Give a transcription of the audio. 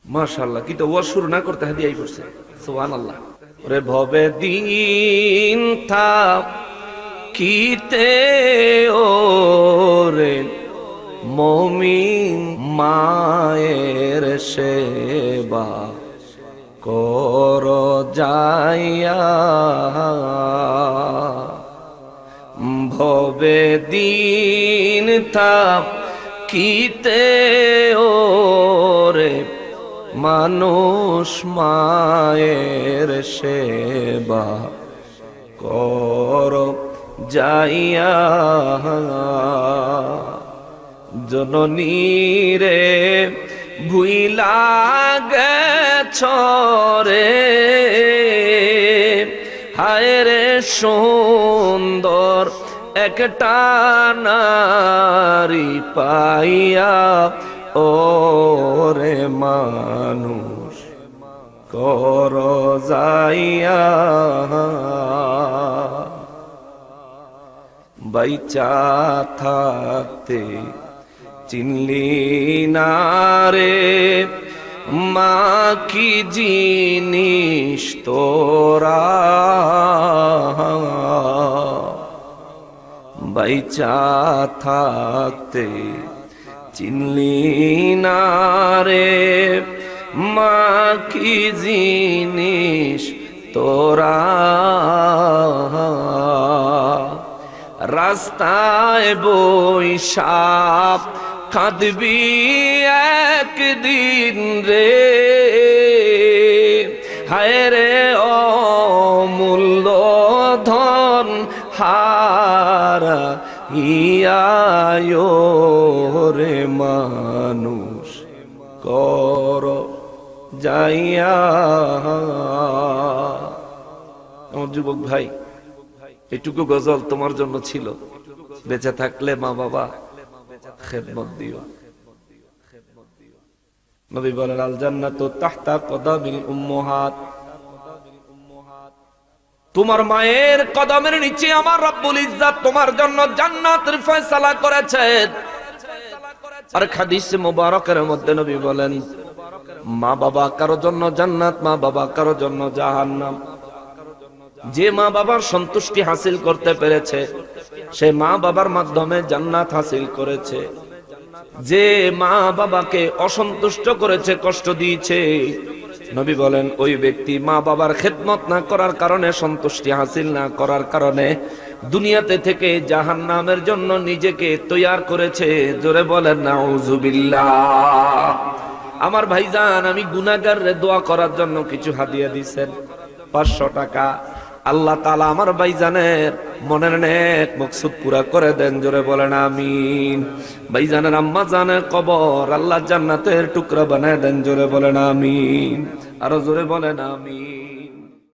মাশাআল্লাহ, কি তো ওয়াজ শুরু না করতে হাদিয়াই করছে। সুবহানাল্লাহ। ওরে ভবে দিন থাকিতে ওরে মুমিন মায়ের সেবা কর যাইয়া, ভবে দিন থাকিতে ওরে মানুষ মায়ের সেবা কর যাইয়া, জননী রে ভুইলা গেছ রে, হায় রে সুন্দর একটা নারী পাইয়া ওরে মানুষ কর যাইয়া, বাইচা থাকতে চিনলি না রে মা কি জিনিস তোরা, বাইচা থাকতে চিনলি না রে মা কি জিনিস তোরা, রাস্তায় বৈশাখ কাঁদবি একদিন রে, হায় রে অমূল্য ধন হারা ইয়া রে মানুষ কর যাইয়া। আমার যুবক ভাই, এটুকু গজল তোমার জন্য ছিল। বেঁচে থাকলে মা বাবা খেদমত দিও। নবী বলেন আল জান্নাতু তাহতা কদামিল উম্মাহাত, তোমার মায়ের কদমের নিচে আমার রব্বুল ইজ্জত তোমার জন্য জান্নাতের ফয়সালা করেছেন। আর হাদিস মুবারকের মধ্যে নবী বলেন মা বাবা কারো জন্য জান্নাত, মা বাবা কারো জন্য জাহান্নাম। যে মা বাবার সন্তুষ্টি হাসিল করতে পেরেছে সে মা বাবার মাধ্যমে জান্নাত হাসিল করেছে। যে মা বাবাকে অসন্তুষ্ট করেছে, কষ্ট দিয়েছে, নবী বলেন ওই ব্যক্তি মা বাবার খেদমত না করার কারণে, সন্তুষ্টি হাসিল না করার কারণে দুনিয়াতে থেকে জাহান্নামের জন্য নিজেকে তৈয়ার করেছে। জোরে বলেন নাউজুবিল্লাহ। আমার ভাইজান, আমি গুনাহগাররে দোয়া করার জন্য কিছু হাদিয়া দিয়েছেন, 500 টাকা। আল্লাহ তাআলা আমার ভাইজানের মনের নেক মকসুদ পুরা করে দেন। জোরে বলেন আমিন। ভাইজানের আম্মা জানের কবর আল্লাহ জান্নাতের টুকরা বানায় দেন। জোরে বলেন আমিন। আরো জোরে বলেন আমিন।